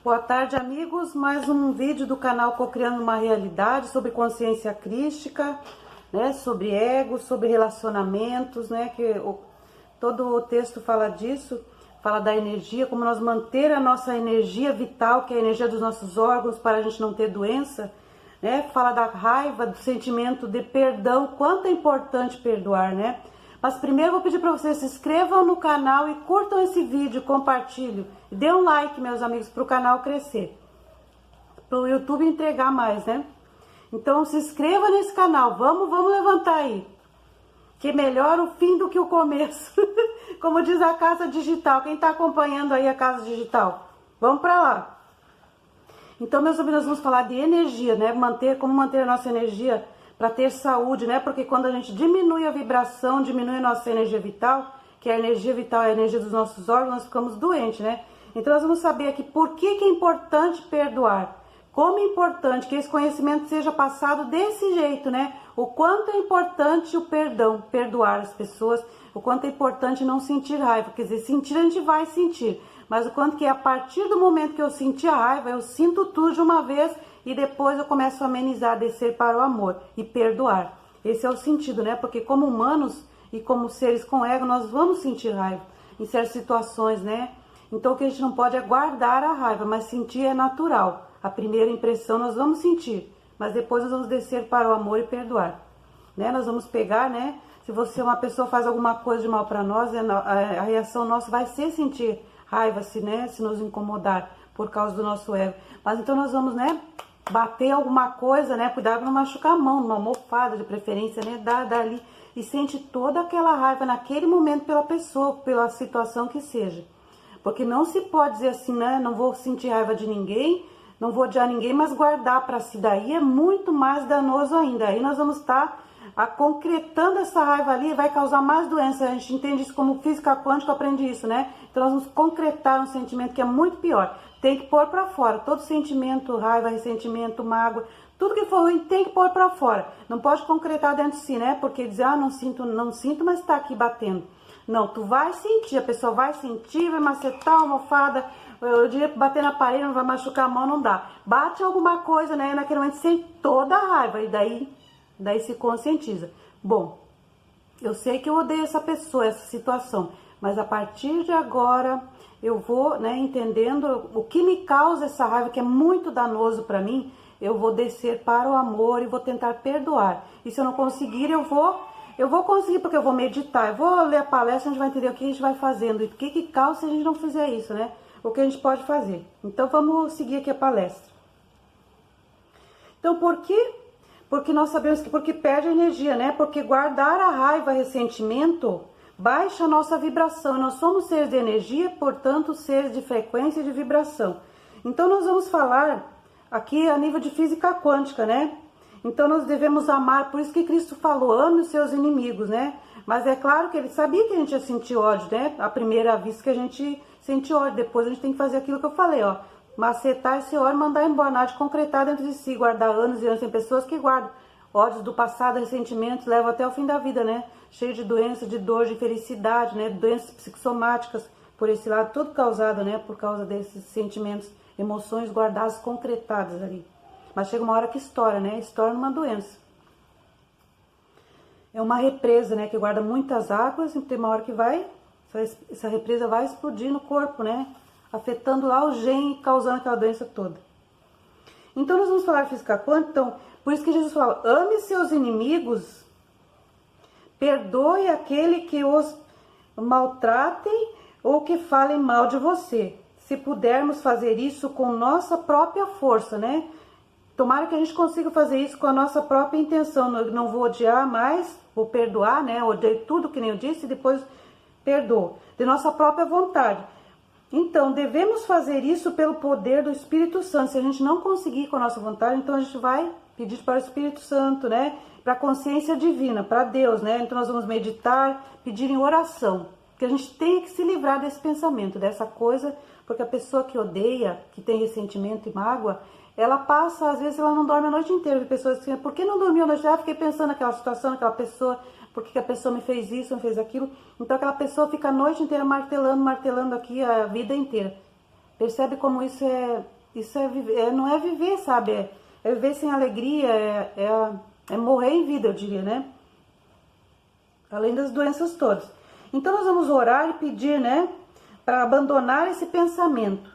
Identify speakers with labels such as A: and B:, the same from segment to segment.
A: Boa tarde, amigos. Mais um vídeo do canal Cocriando uma Realidade sobre consciência crística, né? Sobre ego, sobre relacionamentos, né? Todo o texto fala disso, fala da energia, como nós manter a nossa energia vital, que é a energia dos nossos órgãos, para a gente não ter doença, né? Fala da raiva, do sentimento de perdão, quanto é importante perdoar, né? Mas primeiro eu vou pedir para vocês se inscrevam no canal e curtam esse vídeo, compartilhem. E dê um like, meus amigos, para o canal crescer. Para o YouTube entregar mais, né? Então se inscreva nesse canal, vamos levantar aí. Que melhor o fim do que o começo. Como diz a Casa Digital, quem está acompanhando aí a Casa Digital? Vamos para lá. Então, meus amigos, nós vamos falar de energia, né? Como manter a nossa energia para ter saúde, né? Porque quando a gente diminui a vibração, diminui a nossa energia vital, que a energia vital é a energia dos nossos órgãos, nós ficamos doentes, né? Então nós vamos saber aqui por que é importante perdoar. Como é importante que esse conhecimento seja passado desse jeito, né? O quanto é importante o perdão, perdoar as pessoas, o quanto é importante não sentir raiva. Quer dizer, sentir a gente vai sentir, mas o quanto que a partir do momento que eu senti a raiva, eu sinto tudo de uma vez e depois eu começo a amenizar, descer para o amor e perdoar. Esse é o sentido, né? Porque como humanos e como seres com ego, nós vamos sentir raiva em certas situações, né? Então o que a gente não pode é guardar a raiva, mas sentir é natural. A primeira impressão nós vamos sentir, mas depois nós vamos descer para o amor e perdoar, né? Nós vamos pegar, né? Se uma pessoa faz alguma coisa de mal para nós, a reação nossa vai ser sentir raiva, se nos incomodar por causa do nosso ego. Mas então nós vamos, né? Bater alguma coisa, né? Cuidado para não machucar a mão, numa almofada de preferência, né? Dá ali e sente toda aquela raiva naquele momento pela pessoa, pela situação que seja. Porque não se pode dizer assim, né? Não vou sentir raiva de ninguém, não vou odiar ninguém, mas guardar para si. Daí é muito mais danoso ainda. Aí nós vamos estar concretando essa raiva ali e vai causar mais doença. A gente entende isso como física quântica, aprende isso, né? Então nós vamos concretar um sentimento que é muito pior. Tem que pôr para fora. Todo sentimento, raiva, ressentimento, mágoa, tudo que for ruim tem que pôr para fora. Não pode concretar dentro de si, né? Porque dizer, não sinto, mas está aqui batendo. Não, tu vai sentir, a pessoa vai sentir, vai macetar a almofada, eu diria bater na parede, não vai machucar a mão, não dá. Bate alguma coisa, né? Naquele momento sem toda a raiva, e daí se conscientiza. Bom, eu sei que eu odeio essa pessoa, essa situação, mas a partir de agora eu vou, né, entendendo o que me causa essa raiva, que é muito danoso para mim, eu vou descer para o amor e vou tentar perdoar. E se eu não conseguir, eu vou conseguir, porque eu vou meditar, eu vou ler a palestra, a gente vai entender o que a gente vai fazendo e o que causa se a gente não fizer isso, né? O que a gente pode fazer. Então vamos seguir aqui a palestra. Então por quê? Porque nós sabemos que porque perde energia, né? Porque guardar a raiva, ressentimento, baixa a nossa vibração. Nós somos seres de energia, portanto seres de frequência e de vibração. Então nós vamos falar aqui a nível de física quântica, né? Então nós devemos amar, por isso que Cristo falou, ame os seus inimigos, né? Mas é claro que ele sabia que a gente ia sentir ódio, né? À primeira vista que a gente sente ódio, depois a gente tem que fazer aquilo que eu falei, ó. Macetar esse ódio, mandar embora, nada de concretar dentro de si, guardar anos e anos. Tem pessoas que guardam ódios do passado, ressentimentos, levam até o fim da vida, né? Cheio de doença, de dor, de infelicidade, né? Doenças psicossomáticas, por esse lado, tudo causado, né? Por causa desses sentimentos, emoções guardadas, concretadas ali. Mas chega uma hora que estoura, né? Estoura numa doença. É uma represa, né? Que guarda muitas águas e tem uma hora que essa represa vai explodir no corpo, né? Afetando lá o gene e causando aquela doença toda. Então nós vamos falar de física quântica. Então, por isso que Jesus fala, ame seus inimigos, perdoe aquele que os maltratem ou que falem mal de você. Se pudermos fazer isso com nossa própria força, né? Tomara que a gente consiga fazer isso com a nossa própria intenção. Eu não vou odiar mais, vou perdoar, né? Odeio tudo, que nem eu disse, e depois perdoo. De nossa própria vontade. Então, devemos fazer isso pelo poder do Espírito Santo. Se a gente não conseguir com a nossa vontade, então a gente vai pedir para o Espírito Santo, né? Para a consciência divina, para Deus, né? Então nós vamos meditar, pedir em oração. Porque a gente tem que se livrar desse pensamento, dessa coisa, porque a pessoa que odeia, que tem ressentimento e mágoa, ela passa, às vezes ela não dorme a noite inteira. Pessoas assim, por que não dormiu a noite? Fiquei pensando naquela situação, naquela pessoa, por que a pessoa me fez isso, me fez aquilo. Então aquela pessoa fica a noite inteira martelando aqui a vida inteira. Percebe como não é viver, sabe? É viver sem alegria, é morrer em vida, eu diria, né? Além das doenças todas. Então nós vamos orar e pedir, né, para abandonar esse pensamento.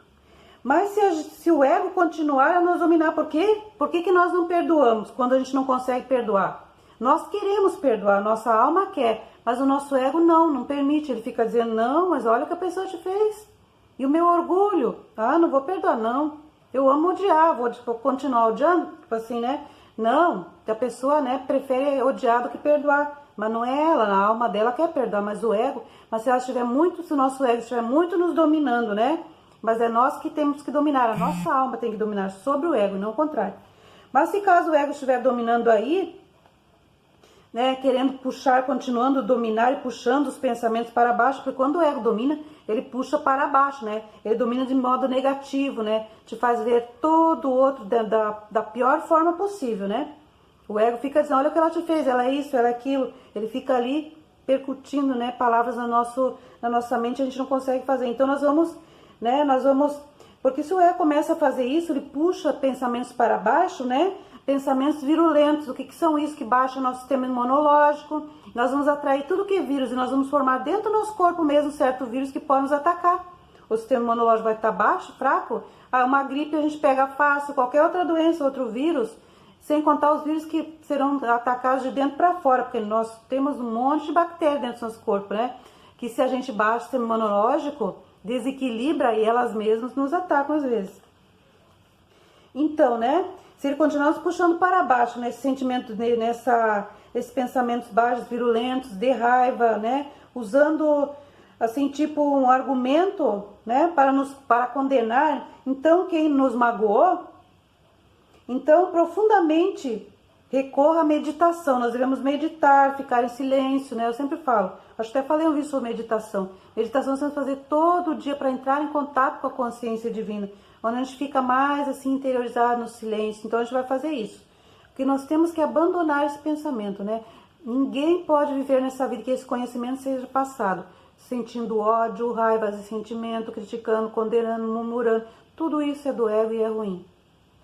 A: Mas se o ego continuar a nos dominar, por quê? Por que nós não perdoamos quando a gente não consegue perdoar? Nós queremos perdoar, nossa alma quer, mas o nosso ego não permite. Ele fica dizendo, não, mas olha o que a pessoa te fez. E o meu orgulho, não vou perdoar, não. Eu amo odiar, vou continuar odiando, tipo assim, né? Não, que a pessoa, né, prefere odiar do que perdoar. Mas não é ela, a alma dela quer perdoar, mas o ego, mas se ela estiver muito, se o nosso ego estiver muito nos dominando, né? Mas é nós que temos que dominar, a nossa alma tem que dominar sobre o ego, não o contrário. Mas se caso o ego estiver dominando aí, né, querendo puxar, continuando a dominar e puxando os pensamentos para baixo, porque quando o ego domina, ele puxa para baixo, né? Ele domina de modo negativo, né? Te faz ver todo o outro da pior forma possível, né? O ego fica dizendo, olha o que ela te fez, ela é isso, ela é aquilo. Ele fica ali percutindo, né, palavras na nossa mente, a gente não consegue fazer. Então nós vamos, porque se o ego começa a fazer isso, ele puxa pensamentos para baixo, né? Pensamentos virulentos, o que são isso? Que baixa o nosso sistema imunológico. Nós vamos atrair tudo que é vírus e nós vamos formar dentro do nosso corpo mesmo certo vírus que pode nos atacar. O sistema imunológico vai estar baixo, fraco. Uma gripe a gente pega fácil, qualquer outra doença, outro vírus, sem contar os vírus que serão atacados de dentro para fora, porque nós temos um monte de bactérias dentro do nosso corpo, né? Que se a gente baixa o sistema imunológico, desequilibra e elas mesmas nos atacam às vezes. Então, né? Se ele continuar nos puxando para baixo, nesse sentimento, esses pensamentos baixos, virulentos, de raiva, né? Usando, assim, tipo um argumento, né? Para condenar. Então, quem nos magoou, então, profundamente, recorra à meditação. Nós devemos meditar, ficar em silêncio, né? Eu sempre falo, acho que até falei um vídeo sobre meditação. Meditação nós temos que fazer todo dia para entrar em contato com a consciência divina, onde a gente fica mais assim interiorizado no silêncio. Então a gente vai fazer isso, porque nós temos que abandonar esse pensamento, né? Ninguém pode viver nessa vida que esse conhecimento seja passado, sentindo ódio, raiva, ressentimento, criticando, condenando, murmurando. Tudo isso é do ego e é ruim.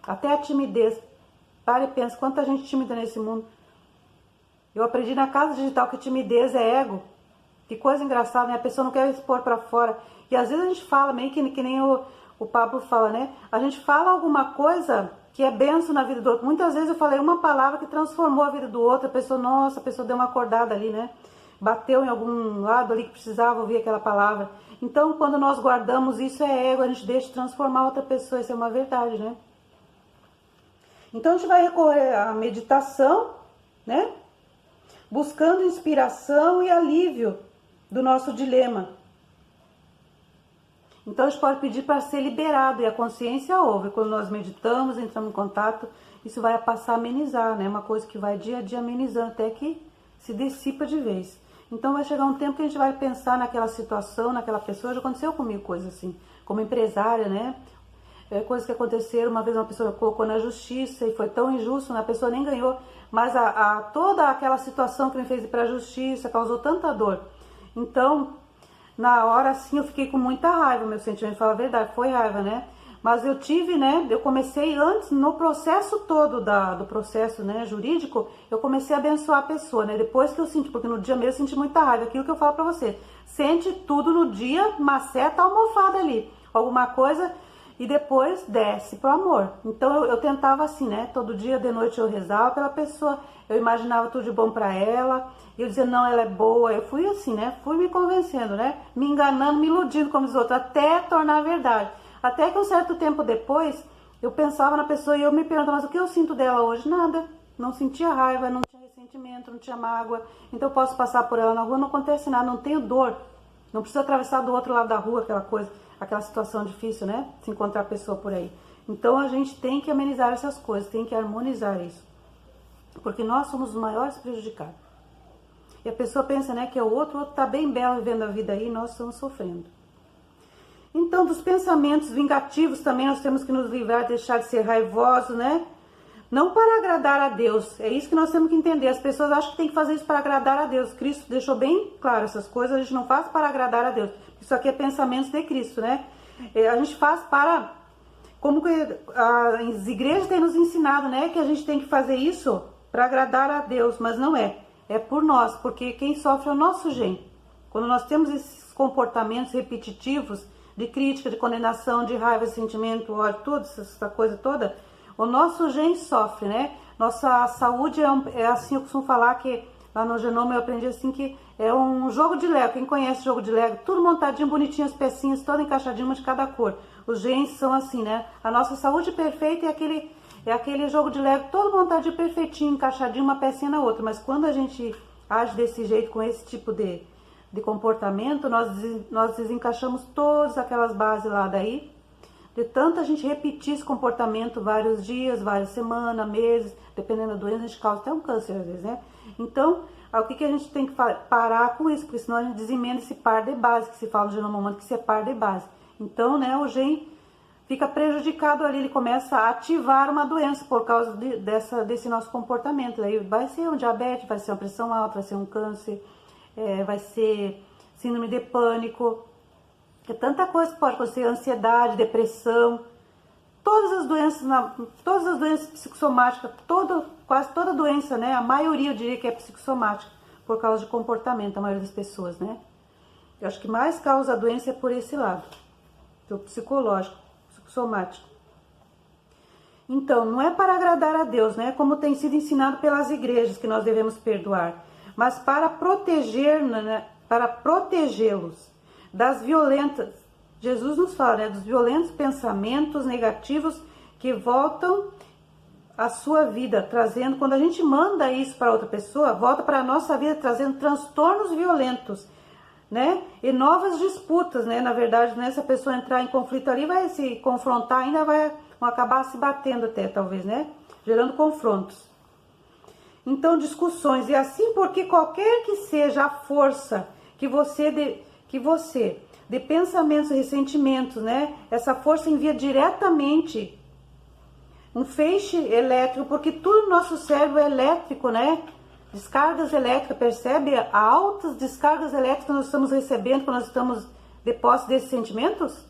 A: Até a timidez. Para e pensa, quanta gente tímida nesse mundo. Eu aprendi na casa digital que timidez é ego. Que coisa engraçada, né? A pessoa não quer expor para fora. E às vezes a gente fala, meio que nem o Pablo fala, né? A gente fala alguma coisa que é benção na vida do outro. Muitas vezes eu falei uma palavra que transformou a vida do outro. A pessoa, nossa, a pessoa deu uma acordada ali, né? Bateu em algum lado ali que precisava ouvir aquela palavra. Então, quando nós guardamos isso, é ego. A gente deixa de transformar outra pessoa. Isso é uma verdade, né? Então, a gente vai recorrer à meditação, né? Buscando inspiração e alívio do nosso dilema. Então, a gente pode pedir para ser liberado, e a consciência ouve. Quando nós meditamos, entramos em contato, isso vai passar a amenizar, né? Uma coisa que vai dia a dia amenizando, até que se dissipa de vez. Então, vai chegar um tempo que a gente vai pensar naquela situação, naquela pessoa. Já aconteceu comigo coisa assim, como empresária, né? Coisas que aconteceram, uma vez uma pessoa colocou na justiça e foi tão injusto, né? A pessoa nem ganhou, mas toda aquela situação que me fez ir para a justiça causou tanta dor. Então, na hora assim, eu fiquei com muita raiva, meu sentimento, fala a verdade, foi raiva, né? Mas eu tive, né, eu comecei antes, no processo todo do processo, né, jurídico, eu comecei a abençoar a pessoa, né? Depois que eu senti, porque no dia mesmo eu senti muita raiva, aquilo que eu falo para você, sente tudo no dia, maceta a almofada ali, alguma coisa... E depois desce pro amor. Então eu tentava assim, né? Todo dia de noite eu rezava pela pessoa. Eu imaginava tudo de bom pra ela. E eu dizia, não, ela é boa. Eu fui assim, né? Fui me convencendo, né? Me enganando, me iludindo como os outros. Até tornar verdade. Até que um certo tempo depois, eu pensava na pessoa e eu me perguntava, mas o que eu sinto dela hoje? Nada. Não sentia raiva, não tinha ressentimento, não tinha mágoa. Então eu posso passar por ela na rua, não acontece nada, não tenho dor. Não preciso atravessar do outro lado da rua, aquela coisa. Aquela situação difícil, né? Se encontrar a pessoa por aí. Então, a gente tem que amenizar essas coisas, tem que harmonizar isso. Porque nós somos os maiores prejudicados. E a pessoa pensa, né, que é o outro tá bem belo vivendo a vida aí e nós estamos sofrendo. Então, dos pensamentos vingativos também nós temos que nos livrar, deixar de ser raivosos, né? Não para agradar a Deus. É isso que nós temos que entender. As pessoas acham que tem que fazer isso para agradar a Deus. Cristo deixou bem claro essas coisas. A gente não faz para agradar a Deus. Isso aqui é pensamentos de Cristo, né? A gente faz para, como que as igrejas têm nos ensinado, né, que a gente tem que fazer isso para agradar a Deus, mas não é. É por nós, porque quem sofre é o nosso gen. Quando nós temos esses comportamentos repetitivos de crítica, de condenação, de raiva, sentimento, ódio, tudo, essa coisa toda, o nosso gen sofre, né? Nossa saúde é assim, eu costumo falar que lá no genoma eu aprendi assim que é um jogo de Lego. Quem conhece jogo de Lego, tudo montadinho, bonitinho, as pecinhas, todo encaixadinho, uma de cada cor. Os genes são assim, né? A nossa saúde perfeita é aquele jogo de Lego, todo montadinho, perfeitinho, encaixadinho, uma pecinha na outra. Mas quando a gente age desse jeito, com esse tipo de comportamento, nós desencaixamos todas aquelas bases lá daí, de tanta gente repetir esse comportamento vários dias, várias semanas, meses, dependendo da doença, a gente causa até um câncer às vezes, né? Então, o que a gente tem que parar com isso, porque senão a gente desemenda esse par de base, que se fala no genoma humano, que isso é par de base. Então, né, o gen fica prejudicado ali, ele começa a ativar uma doença por causa desse nosso comportamento. Aí vai ser um diabetes, vai ser uma pressão alta, vai ser um câncer, vai ser síndrome de pânico, tanta coisa que pode acontecer, ansiedade, depressão, todas as doenças psicossomáticas, quase toda doença, né? A maioria eu diria que é psicossomática, por causa de comportamento, a maioria das pessoas, né? Eu acho que mais causa a doença é por esse lado, do psicológico, psicossomático. Então, não é para agradar a Deus, né? Como tem sido ensinado pelas igrejas que nós devemos perdoar, mas para protegê-los das violentas. Jesus nos fala, né, dos violentos pensamentos negativos que voltam à sua vida, trazendo, quando a gente manda isso para outra pessoa, volta para a nossa vida trazendo transtornos violentos, né? E novas disputas, né? Na verdade, né, se a pessoa entrar em conflito ali, vai se confrontar, ainda vão acabar se batendo até, talvez, né? Gerando confrontos. Então, discussões, e assim porque qualquer que seja a força que você de pensamentos e ressentimentos, né? Essa força envia diretamente um feixe elétrico, porque tudo no nosso cérebro é elétrico, né? Descargas elétricas, percebe? Altas descargas elétricas que nós estamos recebendo quando nós estamos de posse desses sentimentos.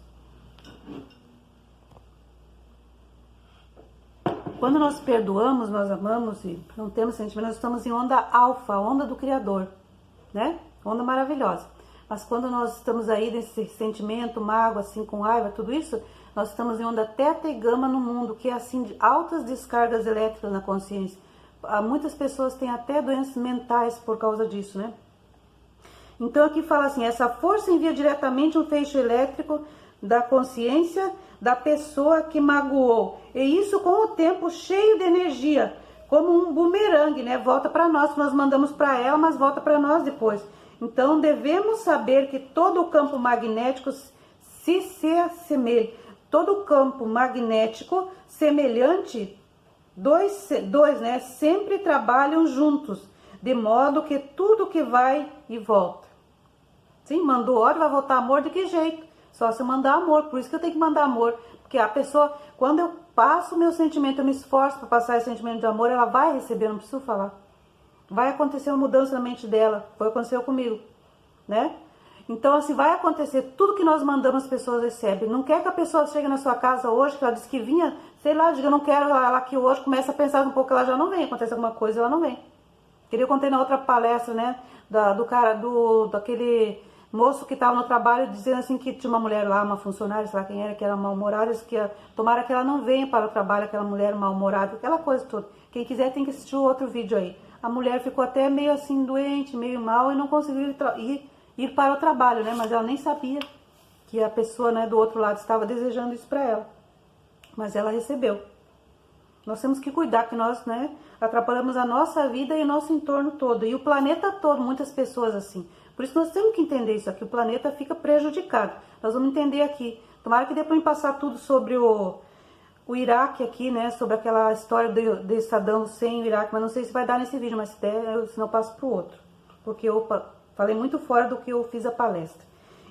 A: Quando nós perdoamos, nós amamos e não temos sentimento, nós estamos em onda alfa, onda do Criador, né? Onda maravilhosa. Mas quando nós estamos aí nesse sentimento, mágoa, assim, com raiva, tudo isso, nós estamos em onda teta e gama no mundo, que é assim, de altas descargas elétricas na consciência. Muitas pessoas têm até doenças mentais por causa disso, né? Então aqui fala assim, essa força envia diretamente um feixe elétrico da consciência da pessoa que magoou. E isso com o tempo cheio de energia, como um bumerangue, né? Volta para nós mandamos para ela, mas volta para nós depois. Então, devemos saber que todo o campo magnético se assemelha. Todo o campo magnético semelhante, dois, né, sempre trabalham juntos, de modo que tudo que vai e volta. Sim, mandou ódio, vai voltar amor de que jeito? Só se mandar amor, por isso que eu tenho que mandar amor. Porque a pessoa, quando eu passo o meu sentimento, eu me esforço para passar esse sentimento de amor, ela vai receber, não preciso falar. Vai acontecer uma mudança na mente dela, foi o que aconteceu comigo, né? Então, assim, vai acontecer, tudo que nós mandamos as pessoas recebem. Não quer que a pessoa chegue na sua casa hoje, que ela disse que vinha, sei lá, diga, eu não quero ela aqui hoje, começa a pensar um pouco, ela já não vem, acontece alguma coisa, ela não vem. Eu contei na outra palestra, né, daquele moço que estava no trabalho, dizendo assim que tinha uma mulher lá, uma funcionária, sei lá quem era, que era mal-humorada, que tomara que ela não venha para o trabalho, aquela mulher mal-humorada, aquela coisa toda. Quem quiser tem que assistir o outro vídeo aí. A mulher ficou até meio assim doente, meio mal e não conseguiu ir para o trabalho, né? Mas ela nem sabia que a pessoa, né, do outro lado estava desejando isso para ela. Mas ela recebeu. Nós temos que cuidar que nós, né, atrapalhamos a nossa vida e o nosso entorno todo. E o planeta todo, muitas pessoas assim. Por isso nós temos que entender isso aqui. O planeta fica prejudicado. Nós vamos entender aqui. Tomara que depois passar tudo sobre o Iraque aqui, né, sobre aquela história de Saddam Hussein, o Iraque, mas não sei se vai dar nesse vídeo, mas se der, senão eu passo para o outro, porque eu falei muito fora do que eu fiz a palestra.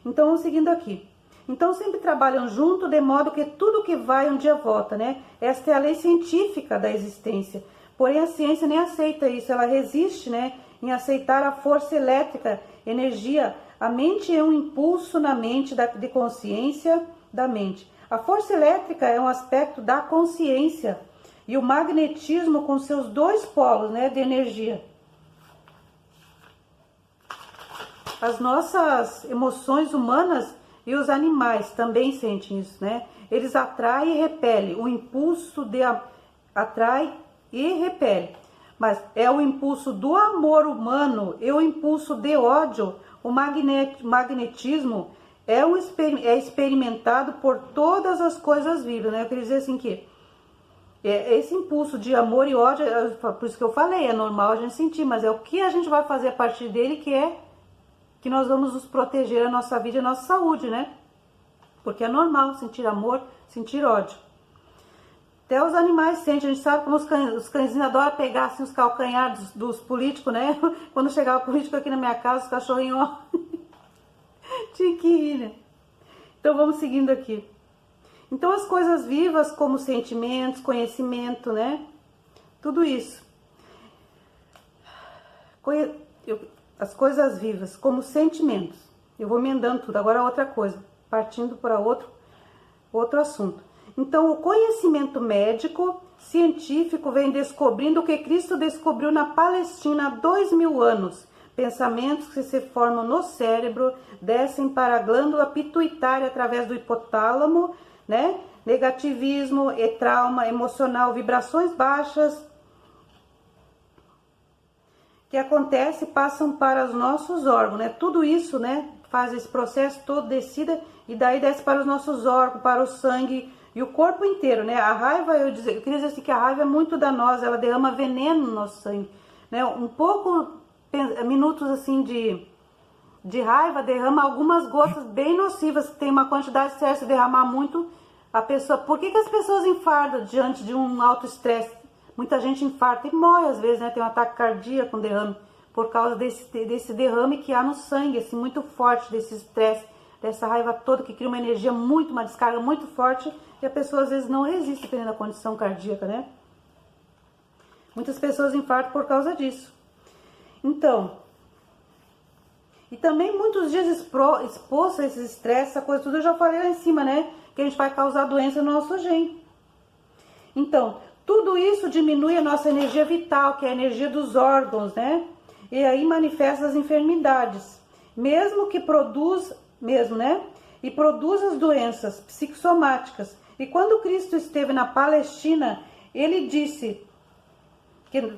A: Então, vamos seguindo aqui. Então, sempre trabalham junto, de modo que tudo que vai um dia volta, né? Esta é a lei científica da existência. Porém, a ciência nem aceita isso, ela resiste, né, em aceitar a força elétrica, energia. A mente é um impulso na mente de consciência da mente. A força elétrica é um aspecto da consciência e o magnetismo com seus dois polos, né, de energia. As nossas emoções humanas e os animais também sentem isso, né? Eles atraem e repelem. O impulso de atrai e repele. Mas é o impulso do amor humano e o impulso de ódio. O magnetismo é experimentado por todas as coisas vivas, né? Eu queria dizer assim que esse impulso de amor e ódio, por isso que eu falei, é normal a gente sentir, mas é o que a gente vai fazer a partir dele que nós vamos nos proteger a nossa vida e a nossa saúde, né? Porque é normal sentir amor, sentir ódio. Até os animais sentem, a gente sabe como os cãezinhos adoram pegar assim, os calcanhares dos políticos, né? Quando chegava o político aqui na minha casa, os cachorrinhos, ó, tinha que ir, né? Então vamos seguindo aqui. Então as coisas vivas como sentimentos, conhecimento, né? Tudo isso. As coisas vivas como sentimentos. Eu vou emendando tudo. Agora outra coisa, partindo para outro assunto. Então o conhecimento médico, científico vem descobrindo o que Cristo descobriu na Palestina há 2000 anos. Pensamentos que se formam no cérebro, descem para a glândula pituitária através do hipotálamo, né? Negativismo e trauma emocional, vibrações baixas que acontece passam para os nossos órgãos, né? Tudo isso, né, faz esse processo todo, descida, e daí desce para os nossos órgãos, para o sangue e o corpo inteiro, né? A raiva, eu queria dizer assim que a raiva é muito danosa, ela derrama veneno no nosso sangue, né? Um pouco, minutos assim de raiva, derrama algumas gotas bem nocivas, tem uma quantidade certa, se derramar muito, a pessoa... Por que as pessoas infartam diante de um alto estresse? Muita gente infarta e morre às vezes, né? Tem um ataque cardíaco, um derrame, por causa desse derrame que há no sangue, assim, muito forte, desse estresse, dessa raiva toda, que cria uma energia muito, uma descarga muito forte, e a pessoa às vezes não resiste, dependendo da condição cardíaca, né? Muitas pessoas infartam por causa disso. Então, e também muitos dias exposto a esses estresses, essa coisa tudo, eu já falei lá em cima, né? Que a gente vai causar doença no nosso gene. Então, tudo isso diminui a nossa energia vital, que é a energia dos órgãos, né? E aí manifesta as enfermidades, mesmo que produz, né? E produz as doenças psicossomáticas. E quando Cristo esteve na Palestina, ele disse,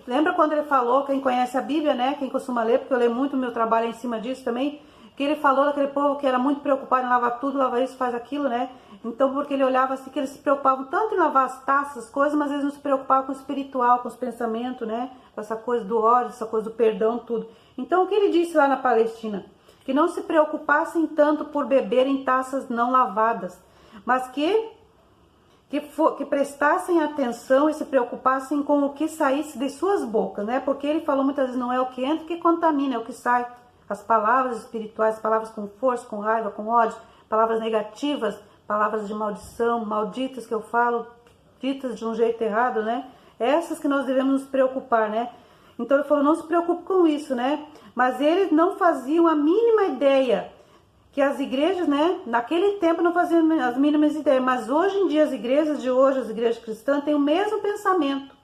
A: lembra quando ele falou, quem conhece a Bíblia, né? Quem costuma ler, porque eu leio muito, meu trabalho é em cima disso também, que ele falou daquele povo que era muito preocupado em lavar tudo, lavar isso, faz aquilo, né? Então, porque ele olhava assim, que eles se preocupavam tanto em lavar as taças, as coisas, mas eles não se preocupavam com o espiritual, com os pensamentos, né? Com essa coisa do ódio, essa coisa do perdão, tudo. Então, o que ele disse lá na Palestina? Que não se preocupassem tanto por beber em taças não lavadas, mas que prestassem atenção e se preocupassem com o que saísse de suas bocas, né? Porque ele falou muitas vezes, não é o que entra que contamina, é o que sai. As palavras espirituais, palavras com força, com raiva, com ódio, palavras negativas, palavras de maldição, malditas que eu falo, ditas de um jeito errado, né? Essas que nós devemos nos preocupar, né? Então ele falou, não se preocupe com isso, né? Mas eles não faziam a mínima ideia que as igrejas, né? Naquele tempo não faziam as mínimas ideias, mas hoje em dia as igrejas de hoje, as igrejas cristãs, têm o mesmo pensamento.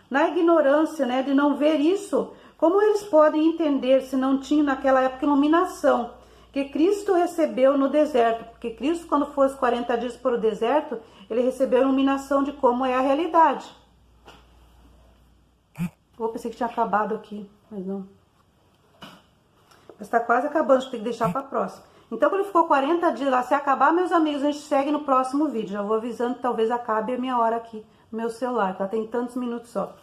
A: Na ignorância, né? De não ver isso, como eles podem entender se não tinham naquela época iluminação que Cristo recebeu no deserto? Porque Cristo, quando foi os 40 dias para o deserto, ele recebeu a iluminação de como é a realidade. Eu pensei que tinha acabado aqui, mas não. Mas está quase acabando, acho que tem que deixar para a próxima. Então, quando ele ficou 40 dias lá, se acabar, meus amigos, a gente segue no próximo vídeo. Já vou avisando que talvez acabe a minha hora aqui no meu celular, tá? Tem tantos minutos só.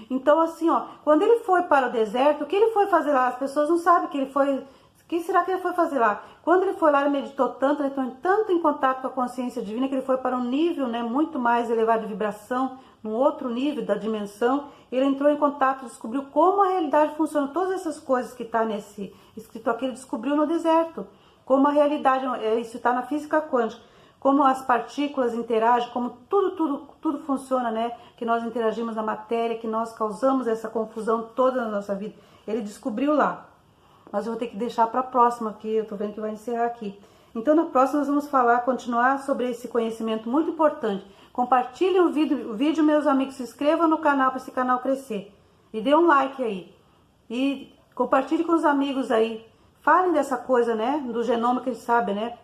A: Então, assim, ó, quando ele foi para o deserto, o que ele foi fazer lá? As pessoas não sabem que ele foi... O que será que ele foi fazer lá? Quando ele foi lá, ele meditou tanto, ele entrou tanto em contato com a consciência divina, que ele foi para um nível, né, muito mais elevado de vibração, num outro nível da dimensão. Ele entrou em contato, descobriu como a realidade funciona. Todas essas coisas que está nesse escrito aqui, ele descobriu no deserto. Como a realidade, isso está na física quântica. Como as partículas interagem, como tudo funciona, né? Que nós interagimos na matéria, que nós causamos essa confusão toda na nossa vida. Ele descobriu lá. Mas eu vou ter que deixar para a próxima, que eu tô vendo que vai encerrar aqui. Então na próxima nós vamos continuar sobre esse conhecimento muito importante. Compartilhem o vídeo, meus amigos, se inscrevam no canal para esse canal crescer. E dê um like aí. E compartilhe com os amigos aí. Falem dessa coisa, né, do genoma que eles sabem, né?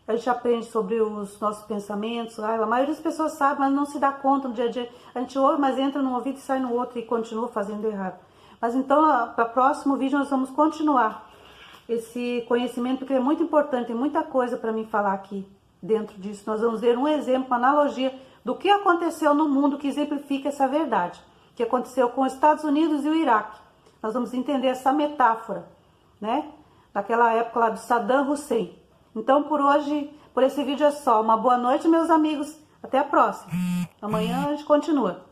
A: A gente aprende sobre os nossos pensamentos. A maioria das pessoas sabe, mas não se dá conta no dia a dia. A gente ouve, mas entra num ouvido e sai no outro e continua fazendo errado. Mas então, para o próximo vídeo, nós vamos continuar esse conhecimento, porque é muito importante. Tem muita coisa para mim falar aqui dentro disso. Nós vamos ver um exemplo, uma analogia do que aconteceu no mundo que exemplifica essa verdade. Que aconteceu com os Estados Unidos e o Iraque. Nós vamos entender essa metáfora, né? Daquela época lá do Saddam Hussein. Então, por hoje, por esse vídeo é só. Uma boa noite, meus amigos. Até a próxima. Amanhã a gente continua.